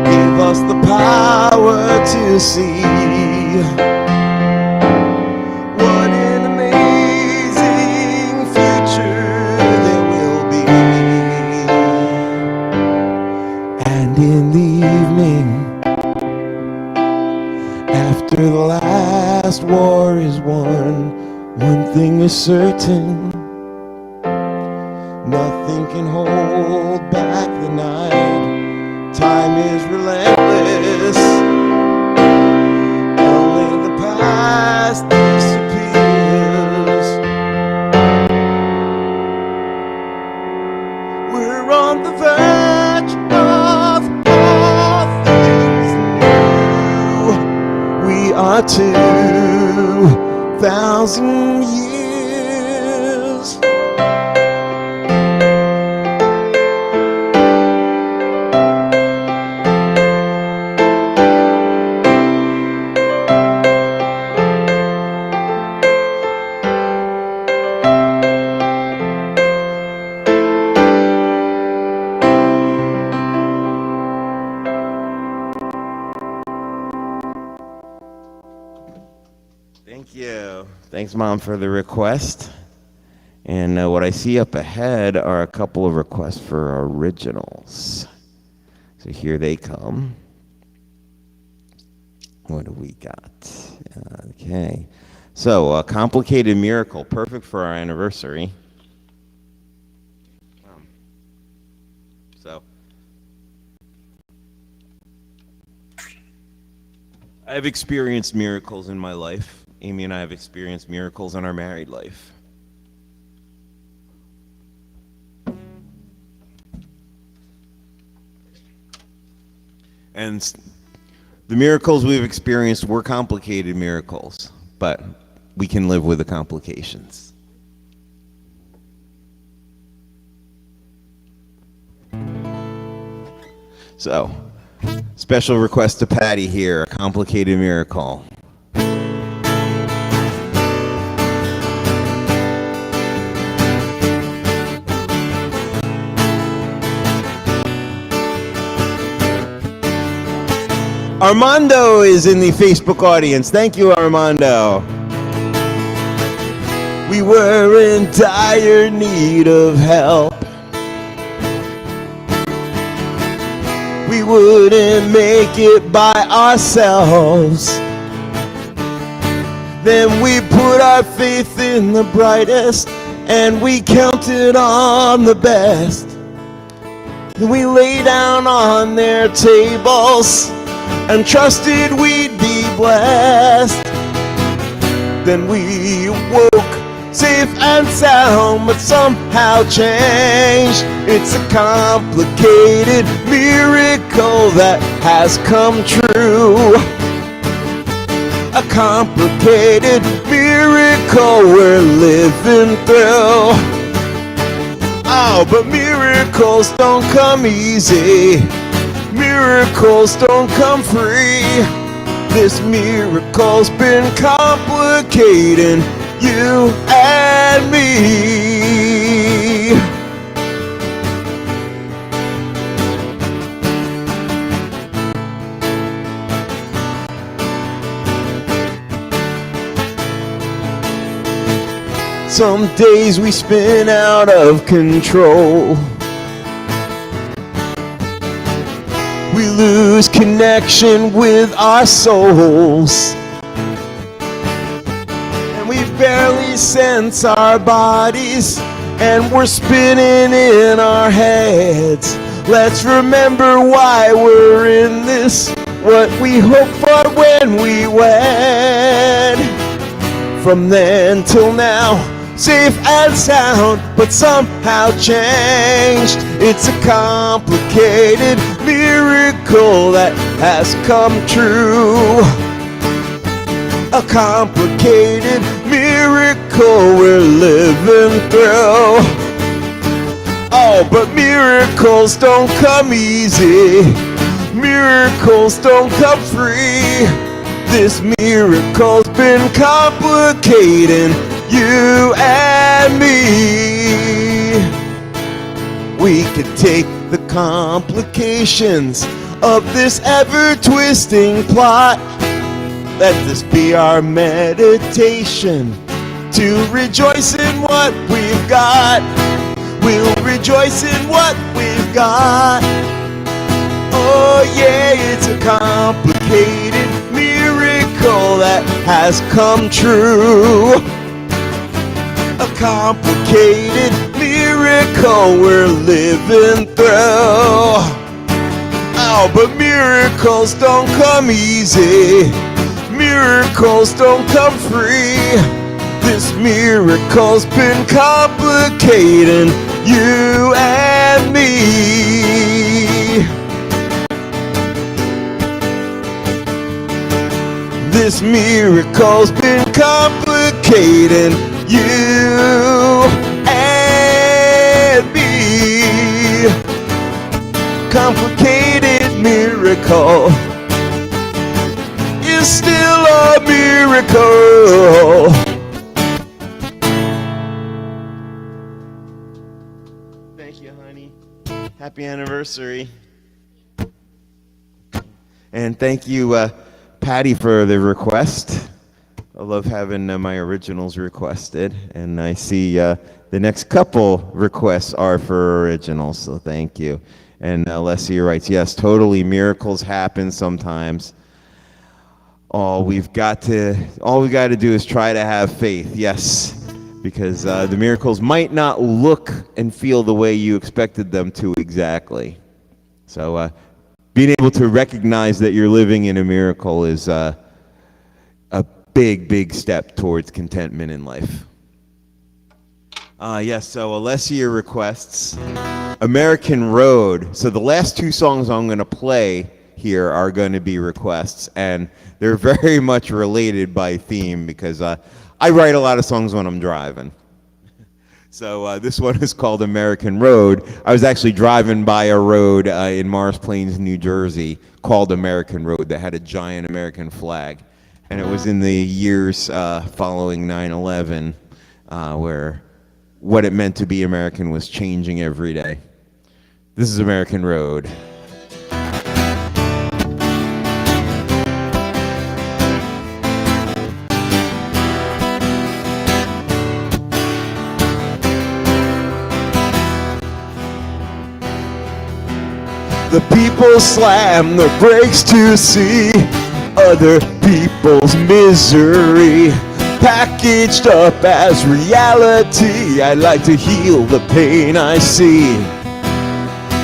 give us the power to see. What an amazing future there will be. And in the evening, after the last war is won, one thing is certain: nothing can hold back the night. Time is relentless. Only the past disappears. We're on the verge of all things new. We are 2,000 years. Thank you. Thanks, Mom, for the request. And what I see up ahead are a couple of requests for originals. So here they come. What do we got? Okay. So, a Complicated Miracle, perfect for our anniversary. I've experienced miracles in my life. Amy and I have experienced miracles in our married life. And the miracles we've experienced were complicated miracles, but we can live with the complications. So, special request to Patty here, a complicated miracle. Armando is in the Facebook audience. Thank you, Armando. We were in dire need of help. We wouldn't make it by ourselves. Then we put our faith in the brightest, and we counted on the best. Then we lay down on their tables and trusted we'd be blessed. Then we awoke safe and sound, but somehow changed. It's a complicated miracle that has come true. complicated miracle we're living through. Oh, but miracles don't come easy. Miracles don't come free. This miracle's been complicating you and me. Some days we spin out of control. We lose connection with our souls. And we barely sense our bodies, and we're spinning in our heads. Let's remember why we're in this, what we hoped for when we wed. From then till now, safe and sound, but somehow changed. It's a complicated miracle that has come true. A complicated miracle we're living through. Oh, but miracles don't come easy. Miracles don't come free. This miracle's been complicating you and me. We could take the complications of this ever-twisting plot. Let this be our meditation to rejoice in what we've got. We'll rejoice in what we've got. Oh yeah, it's a complicated miracle that has come true. A complicated miracle we're living through. Oh, but miracles don't come easy. Miracles don't come free. This miracle's been complicating you and me. This miracle's been complicating you and me. Complicated miracle is still a miracle. Thank you, honey. Happy anniversary. And thank you, Patty, for the request. I love having my originals requested, and I see the next couple requests are for originals, so thank you. And Leslie writes, yes, totally, miracles happen sometimes. All we got to do is try to have faith, yes, because the miracles might not look and feel the way you expected them to exactly. So being able to recognize that you're living in a miracle is a big step towards contentment in life. Yes, so Alessia requests American Road. So the last two songs I'm going to play here are going to be requests, and they're very much related by theme because I write a lot of songs when I'm driving. So this one is called American Road. I was actually driving by a road in Morris Plains, New Jersey called American Road that had a giant American flag. And it was in the years following 9/11 where what it meant to be American was changing every day. This is American Road. The people slam their brakes to see other people's misery packaged up as reality. I'd like to heal the pain I see,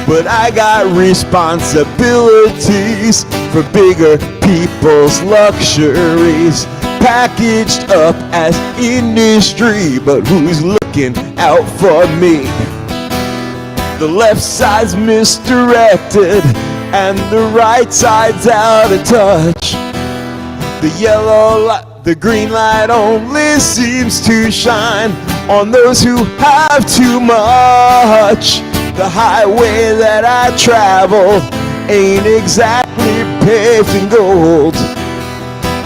but I got responsibilities for bigger people's luxuries packaged up as industry, but who's looking out for me? The left side's misdirected and the right side's out of touch. The yellow light, the green light only seems to shine on those who have too much. The highway that I travel ain't exactly paved in gold.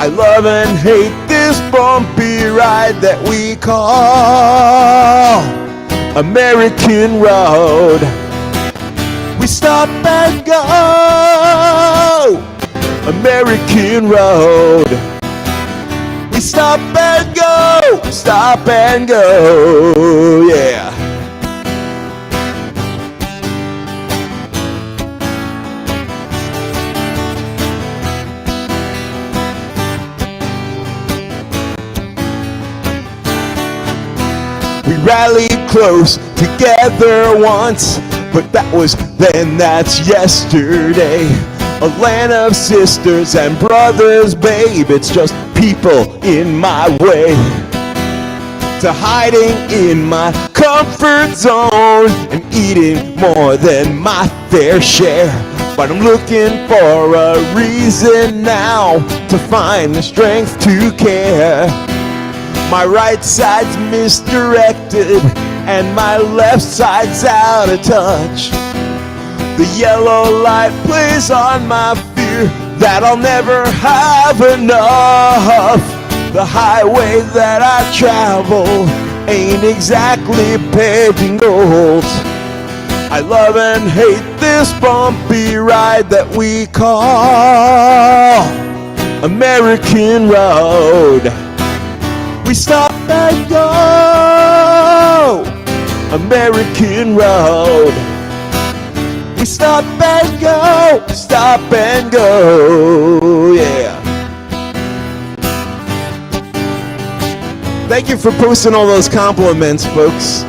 I love and hate this bumpy ride that we call American Road. We stop and go, American Road. We stop and go, yeah. We rallied close together once, but that was then, that's yesterday. A land of sisters and brothers, babe, it's just people in my way. To hiding in my comfort zone and eating more than my fair share. But I'm looking for a reason now to find the strength to care. My right side's misdirected and my left side's out of touch. The yellow light plays on my fear that I'll never have enough. The highway that I travel ain't exactly paved in gold. I love and hate this bumpy ride that we call American Road. We stop and go, American Road. We stop and go, yeah. Thank you for posting all those compliments, folks.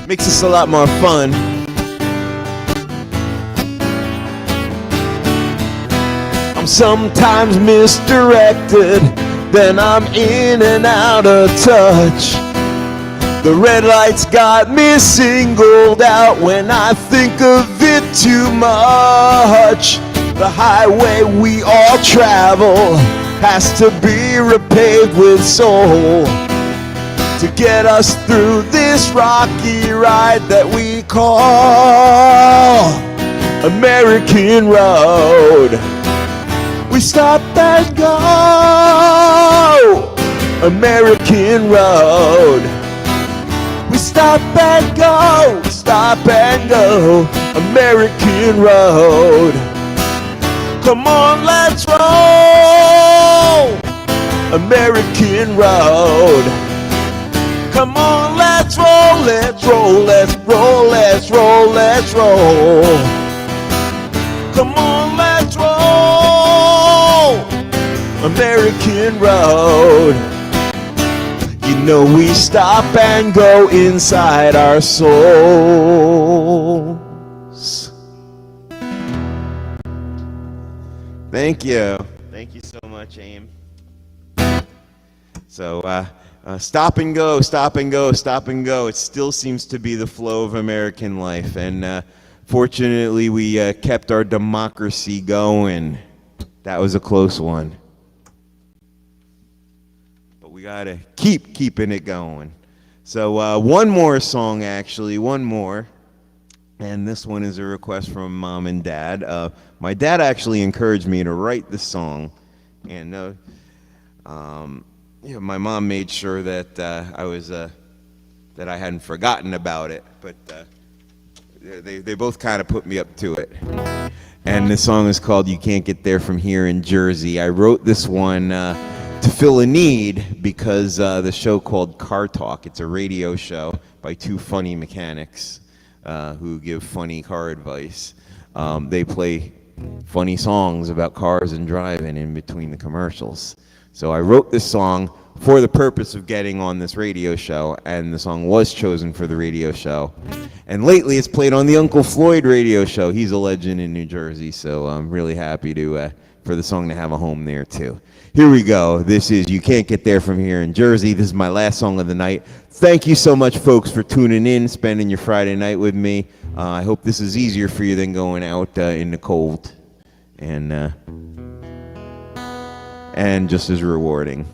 Makes this a lot more fun. I'm sometimes misdirected, then I'm in and out of touch. The red lights got me singled out when I think of it too much. The highway we all travel has to be repaved with soul to get us through this rocky ride that we call American Road. We stop and go, American Road. We stop and go, American Road. Come on, let's roll, American Road. Come on, let's roll, let's roll, let's roll, let's roll, let's roll. Come on, let's roll, American Road. You know we stop and go inside our souls. Thank you. Thank you so much, Aim. So, stop and go, stop and go, stop and go. It still seems to be the flow of American life. And fortunately, we kept our democracy going. That was a close one. But we got to keep keeping it going. So one more song, actually, one more. And this one is a request from Mom and Dad. My dad actually encouraged me to write this song. And my mom made sure that that I hadn't forgotten about it, but they both kind of put me up to it. And this song is called "You Can't Get There From Here in Jersey." I wrote this one to fill a need because the show called Car Talk. It's a radio show by two funny mechanics who give funny car advice. They play funny songs about cars and driving in between the commercials. So I wrote this song for the purpose of getting on this radio show, and the song was chosen for the radio show. And lately it's played on the Uncle Floyd radio show. He's a legend in New Jersey, so I'm really happy for the song to have a home there too. Here we go. This is "You Can't Get There From Here in Jersey." This is my last song of the night. Thank you so much, folks, for tuning in, spending your Friday night with me. I hope this is easier for you than going out in the cold. And and just as rewarding.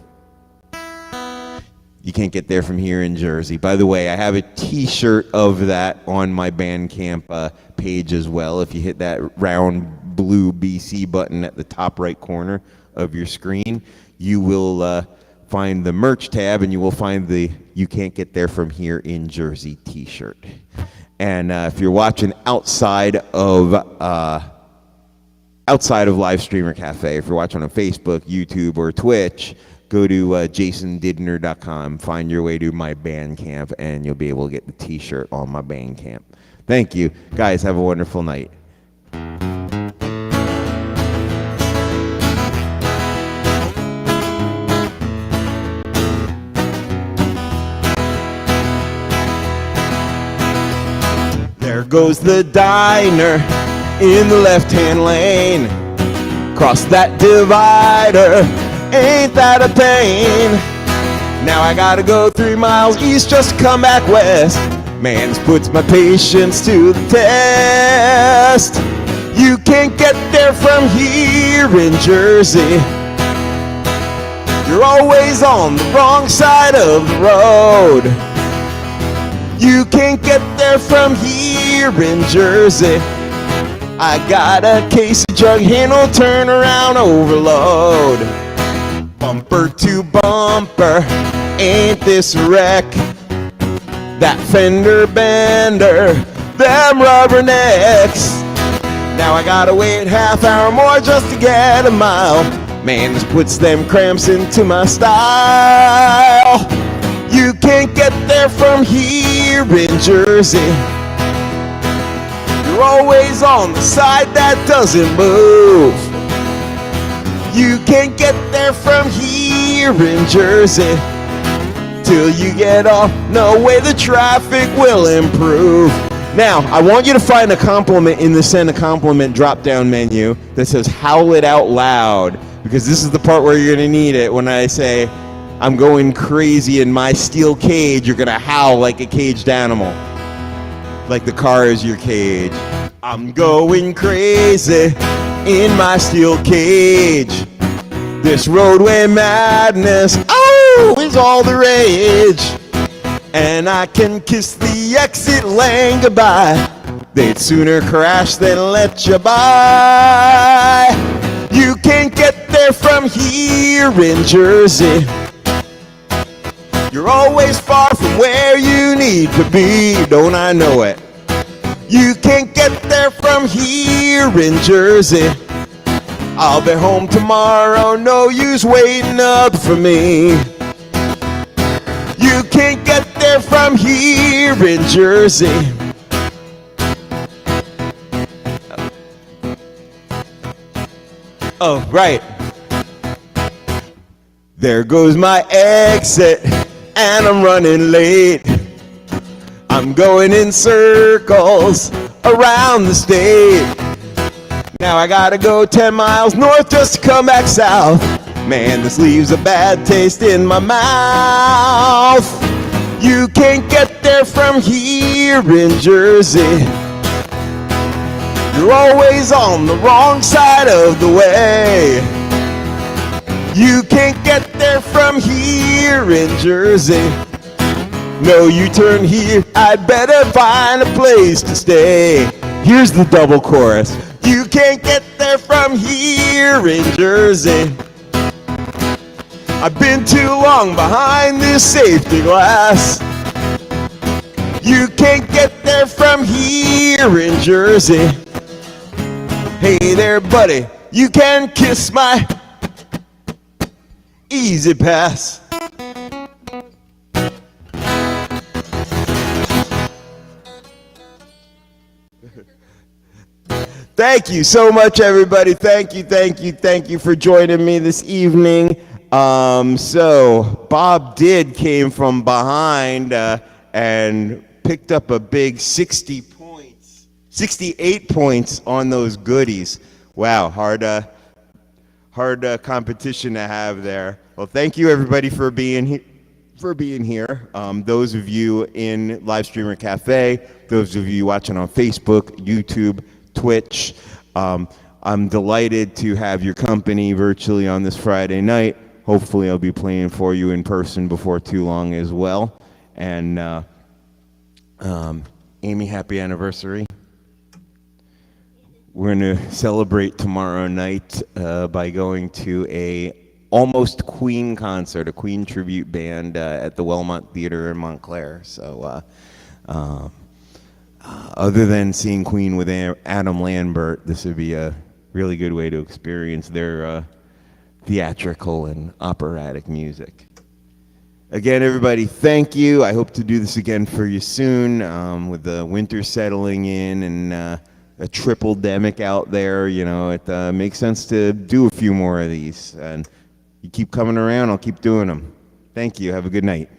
You can't get there from here in Jersey. By the way, I have a t-shirt of that on my Bandcamp page as well. If you hit that round blue BC button at the top right corner of your screen, you will find the merch tab, and you will find the You Can't Get There From Here in Jersey t-shirt. And if you're watching outside of Live Streamer Cafe, if you're watching on Facebook, YouTube, or Twitch, go to jasondidner.com, find your way to my Bandcamp, and you'll be able to get the t-shirt on my Bandcamp. Thank you. Guys, have a wonderful night. There goes the diner in the left-hand lane. Cross that divider, ain't that a pain? Now I gotta go 3 miles east just to come back west. Man, this puts my patience to the test. You can't get there from here in Jersey. You're always on the wrong side of the road. You can't get there from here in Jersey. I got a case of jug handle turnaround overload. Bumper to bumper, ain't this a wreck? That fender bender, them rubbernecks. Now I gotta wait half hour more just to get a mile. Man, this puts them cramps into my style. You can't get there from here in Jersey. You're always on the side that doesn't move. You can't get there from here in Jersey. Till you get off, no way the traffic will improve. Now, I want you to find a compliment in the Send a Compliment drop-down menu that says howl it out loud, because this is the part where you're gonna need it. When I say, I'm going crazy in my steel cage, you're gonna howl like a caged animal. Like the car is your cage. I'm going crazy in my steel cage. This roadway madness, oh, is all the rage. And I can kiss the exit lane goodbye. They'd sooner crash than let you by. You can't get there from here in Jersey. You're always far from where you need to be, don't I know it? You can't get there from here in Jersey. I'll be home tomorrow, no use waiting up for me. You can't get there from here in Jersey. Oh, right. There goes my exit, and I'm running late. I'm going in circles around the state. Now I gotta go 10 miles north just to come back south. Man, this leaves a bad taste in my mouth. You can't get there from here in Jersey. You're always on the wrong side of the way. You can't get there from here in Jersey. No U-turn here, I'd better find a place to stay. Here's the double chorus. You can't get there from here in Jersey. I've been too long behind this safety glass. You can't get there from here in Jersey. Hey there, buddy, you can kiss my easy pass. Thank you so much, everybody. Thank you for joining me this evening. So Bob came from behind and picked up a big 68 points on those goodies. Wow, hard competition to have there. Well, thank you everybody for being here. Those of you in Live Streamer Cafe, those of you watching on Facebook, YouTube, Twitch. I'm delighted to have your company virtually on this Friday night. Hopefully, I'll be playing for you in person before too long as well. And Amy, happy anniversary. We're going to celebrate tomorrow night by going to a almost Queen concert, a Queen tribute band at the Wellmont Theater in Montclair. So other than seeing Queen with Adam Lambert, this would be a really good way to experience their theatrical and operatic music. Again, everybody, thank you. I hope to do this again for you soon. With the winter settling in and a triple-demic out there, you know, it makes sense to do a few more of these. And you keep coming around, I'll keep doing them. Thank you. Have a good night.